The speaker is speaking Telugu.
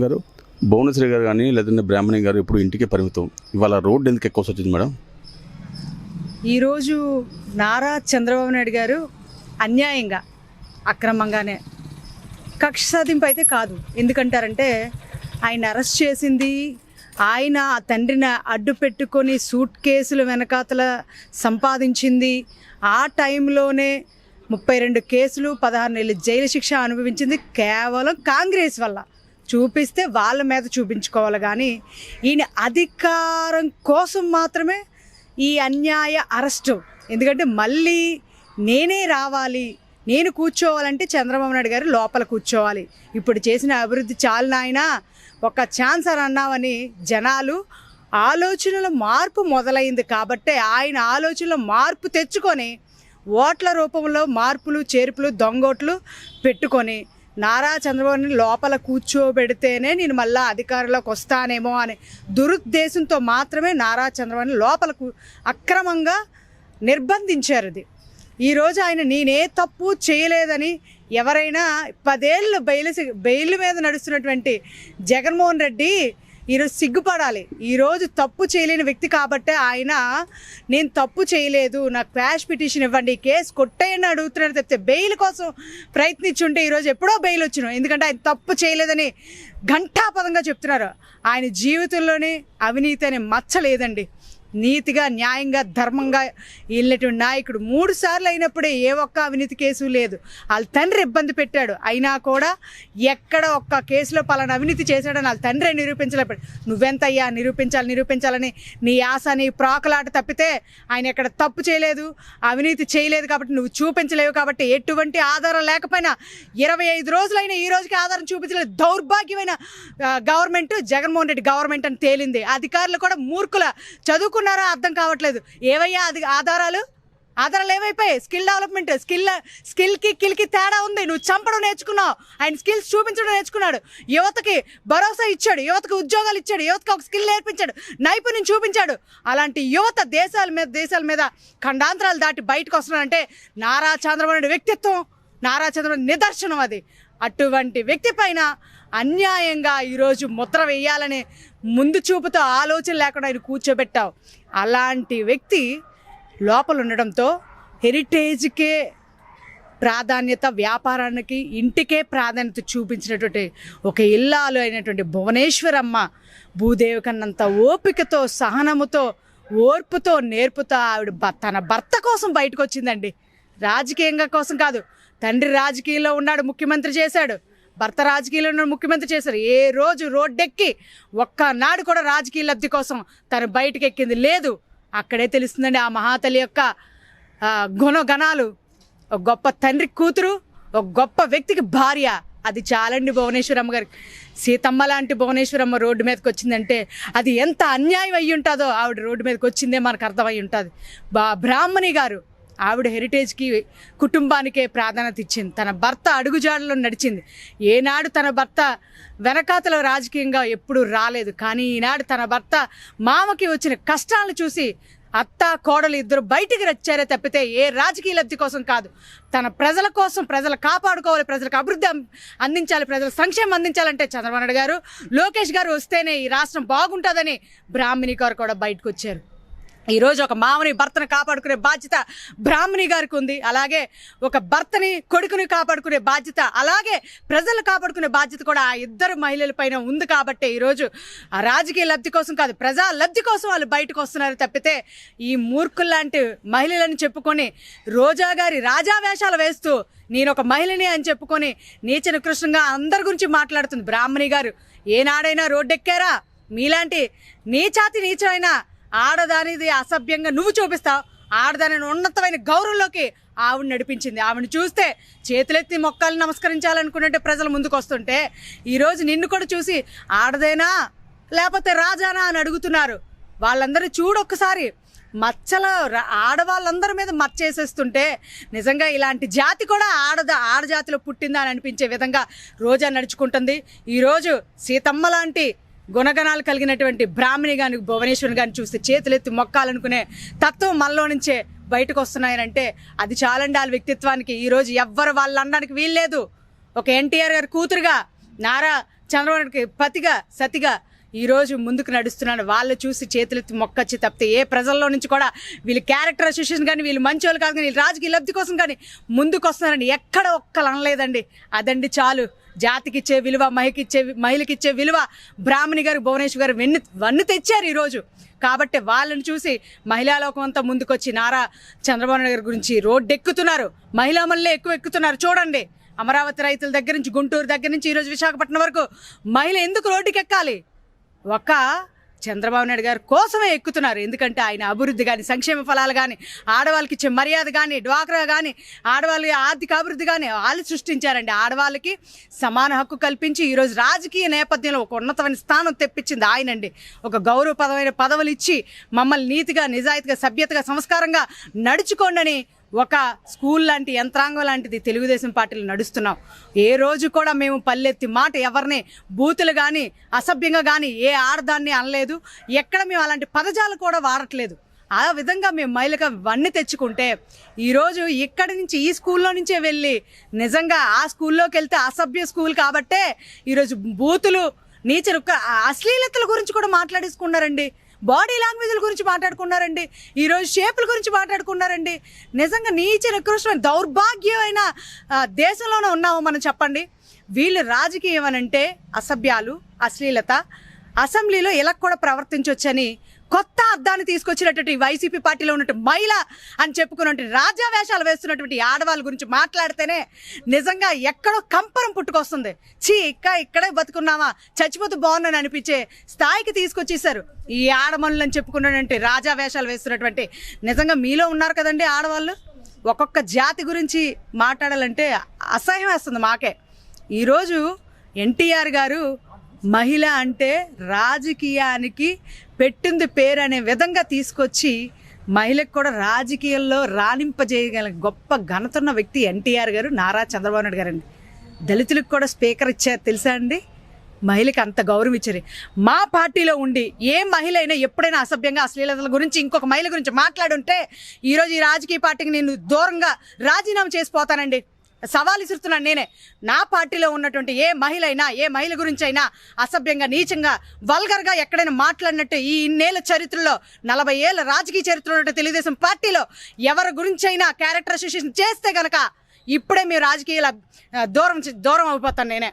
గారు భువనేశ్వరి గారు కానీ లేదంటే బ్రాహ్మణి గారు ఇప్పుడు ఇంటికే పరిమితం. ఇవాళ రోడ్డు ఎందుకు ఎక్కువ వచ్చింది మేడం? ఈరోజు నారా చంద్రబాబు నాయుడు గారు అన్యాయంగా అక్రమంగానే కక్ష సాధింపు అయితే కాదు. ఎందుకంటారంటే ఆయన అరెస్ట్ చేసింది ఆయన ఆ తండ్రిని అడ్డు పెట్టుకొని సూట్ కేసులు వెనకాతల సంపాదించింది. ఆ టైంలోనే 32 కేసులు 16 నెలలు జైలు శిక్ష అనుభవించింది కేవలం కాంగ్రెస్ వల్ల. చూపిస్తే వాళ్ళ మీద చూపించుకోవాలి కానీ ఈయన అధికారం కోసం మాత్రమే ఈ అన్యాయ అరెస్టు. ఎందుకంటే మళ్ళీ నేనే రావాలి, నేను కూర్చోవాలంటే చంద్రబాబు నాయుడు గారు లోపల కూర్చోవాలి. ఇప్పుడు చేసిన అభివృద్ధి చాలు నాయనా, ఒక ఛాన్స్ అని అన్నామని జనాలు ఆలోచనల మార్పు మొదలైంది. కాబట్టి ఆయన ఆలోచనలో మార్పు తెచ్చుకొని ఓట్ల రూపంలో మార్పులు చేర్పులు దొంగోట్లు పెట్టుకొని నారా చంద్రబాబుని లోపల కూర్చోబెడితేనే నేను మళ్ళీ అధికారంలోకి వస్తానేమో అనే దురుద్దేశంతో మాత్రమే నారా చంద్రబాబుని లోపలకు అక్రమంగా నిర్బంధించారు. ఇది ఈరోజు ఆయన నేనే తప్పు చేయలేదని ఎవరైనా 10 ఏళ్ళు బెయిల్ మీద నడుస్తున్నటువంటి జగన్మోహన్ రెడ్డి ఈరోజు సిగ్గుపడాలి. ఈరోజు తప్పు చేయలేని వ్యక్తి కాబట్టే ఆయన నేను తప్పు చేయలేదు, నాకు క్వాష్ పిటిషన్ ఇవ్వండి, కేసు కొట్టేయని అడుగుతున్నారు తప్పితే బెయిల్ కోసం ప్రయత్నించుంటే ఈరోజు ఎప్పుడో బెయిల్ వచ్చినాం. ఎందుకంటే ఆయన తప్పు చేయలేదని ఘంటాపదంగా చెప్తున్నారు. ఆయన జీవితంలోనే అవినీతి అనే మచ్చ లేదండి. నీతిగా న్యాయంగా ధర్మంగా వెళ్ళినటువంటి నాయకుడు. 3 సార్లు అయినప్పుడే ఏ ఒక్క అవినీతి కేసు లేదు. వాళ్ళ తండ్రి ఇబ్బంది పెట్టాడు, అయినా కూడా ఎక్కడ ఒక్క కేసులో పలానా అవినీతి చేశాడని వాళ్ళ తండ్రి నిరూపించలేపాడు. నువ్వెంతయ్యా నిరూపించాలని నీ ఆశ నీ ప్రాకులాట తప్పితే ఆయన ఎక్కడ తప్పు చేయలేదు, అవినీతి చేయలేదు. కాబట్టి నువ్వు చూపించలేవు. కాబట్టి ఎటువంటి ఆధారం లేకపోయినా 25 రోజులైనా ఈ రోజుకి ఆధారం చూపించలేదు. దౌర్భాగ్యమైన గవర్నమెంట్ జగన్మోహన్ రెడ్డి గవర్నమెంట్ అని తేలింది. అధికారులు కూడా మూర్ఖుల, చదువుకున్నారా అర్థం కావట్లేదు. ఏవయ్యా ఆధారాలు ఏమైపోయాయి? స్కిల్ డెవలప్మెంట్, స్కిల్కి తేడా ఉంది. నువ్వు చంపడం నేర్చుకున్నావు, ఆయన స్కిల్స్ చూపించడం నేర్చుకున్నాడు. యువతకి భరోసా ఇచ్చాడు, యువతకు ఉద్యోగాలు ఇచ్చాడు, యువతకి ఒక స్కిల్ నేర్పించాడు, నైపుణ్యం చూపించాడు. అలాంటి యువత దేశాల మీద ఖండాంతరాలు దాటి బయటకు వస్తున్నాడంటే నారా చంద్రబాబు నాయుడు వ్యక్తిత్వం, నారా చంద్రబాబు నిదర్శనం అది. అటువంటి వ్యక్తి పైన అన్యాయంగా ఈరోజు ముద్ర వేయాలనే ముందు చూపుతో ఆలోచన లేకుండా ఆయన కూర్చోబెట్టావు. అలాంటి వ్యక్తి లోపల ఉండడంతో హెరిటేజ్కే ప్రాధాన్యత, వ్యాపారానికి ఇంటికే ప్రాధాన్యత చూపించినటువంటి ఒక ఇల్లాలు అయినటువంటి భువనేశ్వరమ్మ భూదేవి కన్నంత ఓపికతో, సహనముతో, ఓర్పుతో, నేర్పుతో ఆవిడ తన భర్త కోసం బయటకు వచ్చిందండి. రాజకీయంగా కోసం కాదు. తండ్రి రాజకీయంలో ఉన్నాడు, ముఖ్యమంత్రి చేశాడు. భర్త రాజకీయాల్లో ఉన్న ముఖ్యమంత్రి చేశారు. ఏ రోజు రోడ్డెక్కి ఒక్కనాడు కూడా రాజకీయ లబ్ధి కోసం తను బయటకు ఎక్కింది లేదు. అక్కడే తెలుస్తుందండి ఆ మహాతల్లి యొక్క గుణగణాలు. ఒక గొప్ప తండ్రి కూతురు, ఒక గొప్ప వ్యక్తికి భార్య. అది చాలండి భువనేశ్వరమ్మ గారికి. సీతమ్మ లాంటి భువనేశ్వరమ్మ రోడ్డు మీదకి వచ్చిందంటే అది ఎంత అన్యాయం అయ్యి ఉంటుందో ఆవిడ రోడ్డు మీదకి వచ్చిందే మనకు అర్థమై ఉంటుంది. బ్రాహ్మణి గారు ఆవిడ హెరిటేజ్కి, కుటుంబానికే ప్రాధాన్యత ఇచ్చింది. తన భర్త అడుగుజాడలో నడిచింది. ఏనాడు తన భర్త వెనకాతల రాజకీయంగా ఎప్పుడూ రాలేదు. కానీ ఈనాడు తన భర్త మామకి వచ్చిన కష్టాలను చూసి అత్త కోడలు ఇద్దరు బయటికి వచ్చారే తప్పితే ఏ రాజకీయ లబ్ధి కోసం కాదు. తన ప్రజల కోసం, ప్రజలు కాపాడుకోవాలి, ప్రజలకు అభివృద్ధి అందించాలి, ప్రజల సంక్షేమం అందించాలంటే చంద్రబాబు నాయుడు గారు, లోకేష్ గారు వస్తేనే ఈ రాష్ట్రం బాగుంటుందని బ్రాహ్మణి గారు కూడా బయటకు వచ్చారు. ఈరోజు ఒక మామని భర్తను కాపాడుకునే బాధ్యత బ్రాహ్మణి గారికి ఉంది. అలాగే ఒక భర్తని కొడుకుని కాపాడుకునే బాధ్యత, అలాగే ప్రజలు కాపాడుకునే బాధ్యత కూడా ఆ ఇద్దరు మహిళల పైన ఉంది. కాబట్టి ఈరోజు ఆ రాజకీయ లబ్ధి కోసం కాదు, ప్రజా లబ్ధి కోసం వాళ్ళు బయటకు వస్తున్నారు తప్పితే ఈ మూర్ఖుల్లాంటి మహిళలని చెప్పుకొని రోజా గారి రాజా వేషాలు వేస్తూ నేను ఒక మహిళని అని చెప్పుకొని నీచ నికృష్టంగా అందరి గురించి మాట్లాడుతుంది బ్రాహ్మణి గారు. ఏనాడైనా రోడ్డెక్కారా? మీలాంటి నీచమైన ఆడదానిది అసభ్యంగా నువ్వు చూపిస్తావు. ఆడదానిని ఉన్నతమైన గౌరవంలోకి ఆవిడ నడిపించింది. ఆవిడని చూస్తే చేతులెత్తి మొక్కలు నమస్కరించాలనుకున్నట్టే ప్రజలు ముందుకు వస్తుంటే ఈరోజు నిన్ను కూడా చూసి ఆడదేనా లేకపోతే రాజానా అని అడుగుతున్నారు. వాళ్ళందరూ చూడొక్కసారి మచ్చల ఆడవాళ్ళందరి మీద మచ్చేసేస్తుంటే నిజంగా ఇలాంటి జాతి కూడా ఆడజాతిలో పుట్టిందా అని అనిపించే విధంగా రోజా నడుచుకుంటుంది. ఈరోజు సీతమ్మ లాంటి గుణగణాలు కలిగినటువంటి బ్రాహ్మణి గాని, భువనేశ్వరి గారిని చూస్తే చేతులెత్తి మొక్కాలనుకునే తత్వం మనలో నుంచే బయటకు వస్తున్నాయనంటే అది చాలండి వాళ్ళ వ్యక్తిత్వానికి. ఈరోజు ఎవ్వరు వాళ్ళు అనడానికి వీల్లేదు. ఒక ఎన్టీఆర్ గారి కూతురుగా నారా చంద్రబాబుకి పతిగా సతిగా ఈరోజు ముందుకు నడుస్తున్నాడు. వాళ్ళు చూసి చేతులెత్తి మొక్కచ్చి తప్పితే ఏ ప్రజల్లో నుంచి కూడా వీళ్ళు క్యారెక్టర్ అసోసియేషన్ కానీ వీళ్ళు మంచి వాళ్ళు కాదు కానీ వీళ్ళు రాజకీయ లబ్ధి కోసం కానీ ముందుకు వస్తున్నారండి. ఎక్కడ ఒక్కలు అనలేదండి. అదండి చాలు. జాతికి ఇచ్చే విలువ, మహిళకిచ్చే విలువ బ్రాహ్మణి గారు, భువనేశ్వర్ గారు వన్ను తెచ్చారు ఈరోజు. కాబట్టి వాళ్ళని చూసి మహిళా లోకం అంతా ముందుకొచ్చి నారా చంద్రబాబు నాయుడు గారి గురించి రోడ్డు ఎక్కుతున్నారు. మహిళా మనులే ఎక్కువ ఎక్కుతున్నారు. చూడండి, అమరావతి రైతుల దగ్గర నుంచి, గుంటూరు దగ్గర నుంచి ఈరోజు విశాఖపట్నం వరకు మహిళ ఎందుకు రోడ్డుకి ఎక్కాలి? ఒక చంద్రబాబు నాయుడు గారు కోసమే ఎక్కుతున్నారు. ఎందుకంటే ఆయన అభివృద్ధి కానీ, సంక్షేమ ఫలాలు కానీ, ఆడవాళ్ళకి ఇచ్చే మర్యాద కానీ, డ్వాక్రా కానీ, ఆడవాళ్ళకి ఆర్థిక అభివృద్ధి కానీ వాళ్ళు సృష్టించారండి. ఆడవాళ్ళకి సమాన హక్కు కల్పించి ఈరోజు రాజకీయ నేపథ్యంలో ఒక ఉన్నతమైన స్థానం తెప్పించింది ఆయనండి. ఒక గౌరవప్రదమైన పదవులు ఇచ్చి మమ్మల్ని నీతిగా, నిజాయితీగా, సభ్యతగా, సంస్కారంగా నడుచుకోండి ఒక స్కూల్ లాంటి యంత్రాంగం లాంటిది తెలుగుదేశం పార్టీలు నడుస్తున్నాం. ఏ రోజు కూడా మేము పల్లెత్తి మాట ఎవరిని బూతులు కానీ, అసభ్యంగా కానీ ఏ ఆడదాన్ని అనలేదు. ఎక్కడ మేము అలాంటి పదజాలు కూడా వాడట్లేదు. ఆ విధంగా మేము మహిళగా వన్ని తెచ్చుకుంటే ఈరోజు ఇక్కడి నుంచి, ఈ స్కూల్లో నుంచే వెళ్ళి నిజంగా ఆ స్కూల్లోకి వెళ్తే అసభ్య స్కూల్ కాబట్టే ఈరోజు బూతులు, నీచరు, అశ్లీలతల గురించి కూడా మాట్లాడేసుకున్నారండి. బాడీ లాంగ్వేజ్ల గురించి మాట్లాడుకున్నారండి. ఈరోజు షేపుల గురించి మాట్లాడుకున్నారండి. నిజంగా నీచ నికృష్టమైన దౌర్భాగ్యమైన దేశంలోనే ఉన్నాము మనం. చెప్పండి, వీళ్ళు రాజకీయం అనంటే అసభ్యాలు, అశ్లీలత, అసెంబ్లీలో ఇలా కూడా ప్రవర్తించవచ్చని కొత్త అర్థాన్ని తీసుకొచ్చినటువంటి వైసీపీ పార్టీలో ఉన్నటువంటి మహిళ అని చెప్పుకున్నటువంటి రాజా వేషాలు వేస్తున్నటువంటి ఆడవాళ్ళ గురించి మాట్లాడితేనే నిజంగా ఎక్కడో కంపరం పుట్టుకొస్తుంది. ఇక్కడే బతుకున్నామా, చచ్చిపోతూ బాగున్నాను అనిపించే స్థాయికి తీసుకొచ్చేసారు ఈ ఆడమనులు అని చెప్పుకున్నటువంటి రాజా వేషాలు వేస్తున్నటువంటి. నిజంగా మీలో ఉన్నారు కదండి ఆడవాళ్ళు. ఒక్కొక్క జాతి గురించి మాట్లాడాలంటే అసహ్యం వేస్తుంది మాకే. ఈరోజు ఎన్టీఆర్ గారు మహిళ అంటే రాజకీయానికి పెట్టింది పేరు అనే విధంగా తీసుకొచ్చి మహిళకు కూడా రాజకీయాల్లో రాణింపజేయగల గొప్ప ఘనతున్న వ్యక్తి ఎన్టీఆర్ గారు, నారా చంద్రబాబు నాయుడు గారండి. దళితులకు కూడా స్పీకర్ ఇచ్చారు తెలుసా అండి. మహిళకి అంత గౌరవం ఇచ్చారు. మా పార్టీలో ఉండి ఏ మహిళ అయినా ఎప్పుడైనా అసభ్యంగా, అశ్లీలతల గురించి ఇంకొక మహిళ గురించి మాట్లాడుంటే ఈరోజు ఈ రాజకీయ పార్టీకి నేను దూరంగా రాజీనామా చేసిపోతానండి. సవాల్ ఇస్తున్నాను నేనే. నా పార్టీలో ఉన్నటువంటి ఏ మహిళ అయినా, ఏ మహిళ గురించి అయినా అసభ్యంగా, నీచంగా, వల్గర్గా ఎక్కడైనా మాట్లాడినట్టు ఈ ఇన్నేళ్ల చరిత్రలో, 40 ఏళ్ళ రాజకీయ చరిత్రలో ఉన్న తెలుగుదేశం పార్టీలో ఎవరి గురించి అయినా క్యారెక్టర్ అసోసియేషన్ చేస్తే కనుక ఇప్పుడే మీరు రాజకీయాల దూరం అయిపోతాను నేనే.